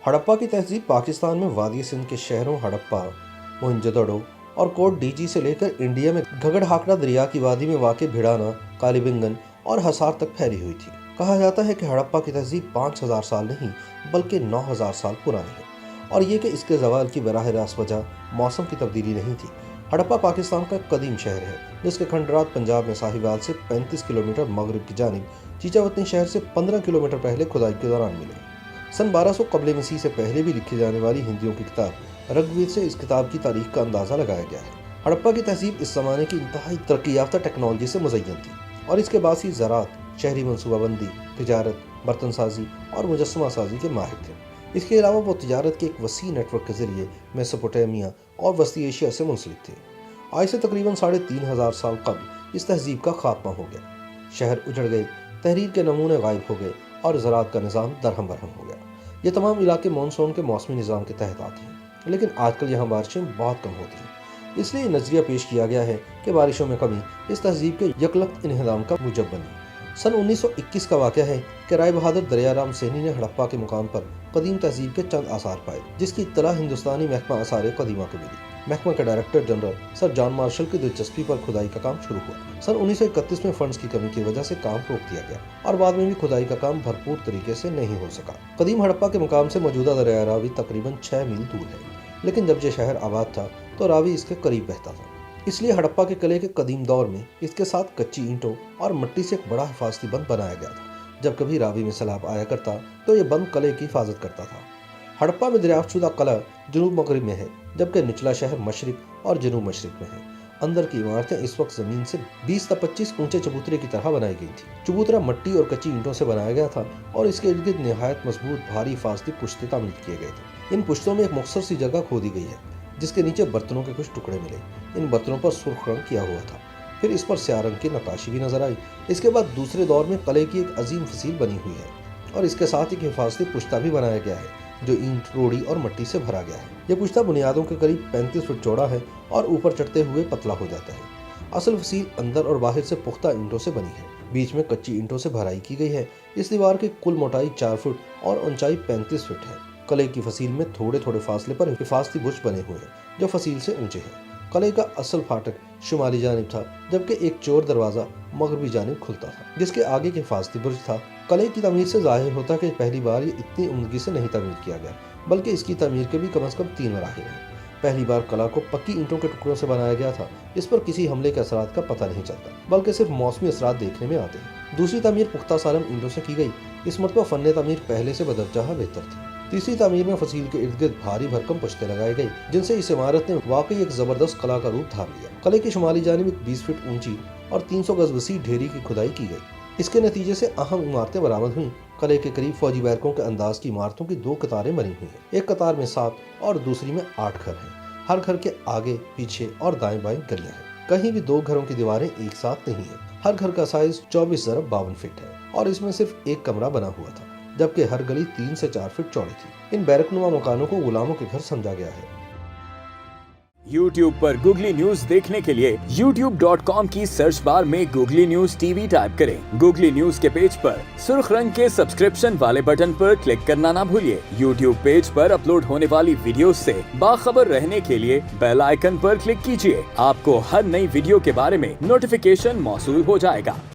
हड़प्पा की तहजीब पाकिस्तान में वादी सिंध के शहरों हड़प्पा, मोहनजोदड़ो और कोट डीजी से लेकर इंडिया में घगड़ हाकड़ा दरिया की वादी में वाक़ भिड़ाना, कालीबिंगन और हसार तक फैली हुई थी। कहा जाता है कि हड़प्पा की तहजीब 5000 साल नहीं बल्कि 9000 साल पुरानी है और ये कि इसके ज़वाल की बराह रास्त वजह मौसम की तब्दीली नहीं थी। हड़प्पा पाकिस्तान का कदीम शहर है जिसके खंडरात पंजाब में साहिवाल से 35 किलोमीटर मगरब की जानिब चीचावतनी शहर से 15 किलोमीटर पहले खुदाई के दौरान मिले। सन 1200 कबल मसीह से पहले भी लिखी जाने वाली हिंदियों की किताब ऋग्वेद से इस किताब की तारीख का अंदाज़ा लगाया गया है। हड़प्पा की तहजीब इस ज़माने की इंतहाई तरक्की याफ्ता टेक्नोलॉजी से मुज़य्यन थी और इसके बाद ही ज़राअत, शहरी मनसूबाबंदी, तिजारत, बर्तन साजी और मुजस्समा साजी के माहिर थे। इसके अलावा वो तिजारत के एक वसी नेटवर्क के ज़रिए मेसोपोटामिया और वस्ती एशिया से मुंसलिक थे। आज से तकरीबन 3500 साल कबल इस तहजीब का खात्मा हो गया। शहर उजड़ गए, तहरीर के नमूने गायब हो गए और ज़राअत का निज़ाम दरहम बरहम हो गया। ये तमाम इलाके मानसून के मौसमी निज़ाम के तहत आते हैं, लेकिन आजकल यहाँ बारिशें बहुत कम होती हैं। इसलिए नज़रिया पेश किया गया है कि बारिशों में कमी इस तहजीब के यकलख्त इन्हदाम का मूजब बनी। सन 1921 का वाक़या है कि राय बहादुर दरियाराम सैनी ने हड़प्पा के मुकाम पर कदीम तहजीब के चंद आसार पाए, जिसकी इत्तला हिंदुस्तानी महकमा आसार कदीमा को मिली। महकमा के director general sir John Marshall की दिलचस्पी पर खुदाई का काम शुरू हुआ। सन 1931 में फंड्स की कमी की वजह से काम रोक दिया गया और बाद में भी खुदाई का काम भरपूर तरीके से नहीं हो सका। कदीम हड़प्पा के मुकाम से मौजूदा दरिया रावी तकरीबन 6 मील दूर है, लेकिन जब यह शहर आबाद था तो रावी इसके करीब बहता था। इसलिए हड़प्पा के किले के कदीम दौर में इसके साथ कच्ची ईंटों और मिट्टी से एक बड़ा हिफाजती बंद बनाया गया था। जब कभी रावी में सैलाब आया करता तो ये बंद किले की हिफाजत करता था। हड़प्पा में दरियाफ्त शुदा किला जनूब मगरब में है, जबकि निचला शहर मशरिक और जनूब मशरिक में है। अंदर की इमारतें इस वक्त जमीन से 20 से 25 ऊंचे चबूतरे की तरह बनाई गई थी। चबूतरा मिट्टी और कच्ची ईंटों से बनाया गया था और इसके इर्द गिर्द निहायत मजबूत भारी हिफाजती पुश्ते तामीर किए गए थे। इन पुश्तों में एक मुख्तसर सी जगह खोदी गई है जिसके नीचे बर्तनों के कुछ टुकड़े मिले। इन बर्तनों पर सुर्ख रंग किया हुआ था, फिर इस पर स्याह रंग की नक्काशी भी नजर आई। इसके बाद दूसरे दौर में किले की एक अजीम फसील बनी हुई है और इसके साथ एक हिफाजती पुश्ता भी बनाया गया है जो ईंट, रोड़ी और मिट्टी से भरा गया है। यह पुश्ता बुनियादों के करीब 35 फुट चौड़ा है और ऊपर चढ़ते हुए पतला हो जाता है। असल फसील अंदर और बाहर से पुख्ता ईंटों से बनी है, बीच में कच्ची ईंटों से भराई की गई है। इस दीवार की कुल मोटाई 4 फुट और ऊंचाई 35 फुट है। किले की फसील में थोड़े थोड़े फासले पर हिफाजती बुर्ज बने हुए हैं जो फसील से ऊंचे हैं। किले का असल फाटक शुमाली जानिब था, जबकि एक चोर दरवाजा मगरबी जानिब खुलता था जिसके आगे के हिफाजती बुर्ज था। किले की तमीर से जाहिर होता कि पहली बार ये इतनी उम्दगी से नहीं तमीर किया गया, बल्कि इसकी तमीर के भी कम से कम 3 मराहिल हैं। पहली बार किला को पक्की ईंटों के टुकड़ों से बनाया गया था। इस पर किसी हमले के असरात का पता नहीं चलता, बल्कि सिर्फ मौसमी असरात देखने में आते हैं। दूसरी तमीर पुख्ता सालम ईंटों से की गई। इस मरतबा फन्ने तमीर पहले से बदरजहा बेहतर थी। तीसरी तमीर में फसील के इर्द गिर्द भारी भरकम पुश्ते लगाए गए, जिनसे इस इमारत ने वाकई एक जबरदस्त किला का रूप धार लिया। किले की शुमाली जानिब 20 फीट ऊंची और 300 गज वसी ढेरी की खुदाई की गई। इसके नतीजे से अहम इमारतें बरामद हुई। किले के करीब फौजी बैरकों के अंदाज की इमारतों की 2 कतारें बनी हुई हैं। एक कतार में 7 और दूसरी में 8 घर हैं। हर घर के आगे, पीछे और दाएं बाएं गलियां हैं। कहीं भी 2 घरों की दीवारें एक साथ नहीं है। हर घर का साइज 24x52 फीट है और इसमें सिर्फ एक कमरा बना हुआ था, जबकि हर गली 3 से 4 फीट चौड़ी थी। इन बैरकनुमा मकानों को गुलामों के घर समझा गया है। YouTube पर गूगली न्यूज देखने के लिए youtube.com की सर्च बार में गूगली न्यूज टीवी टाइप करें। गूगली न्यूज के पेज पर सुर्ख रंग के सब्सक्रिप्शन वाले बटन पर क्लिक करना ना भूलिए। YouTube पेज पर अपलोड होने वाली वीडियोस से बाखबर रहने के लिए बेल आइकन पर क्लिक कीजिए। आपको हर नई वीडियो के बारे में नोटिफिकेशन मौसूल हो जाएगा।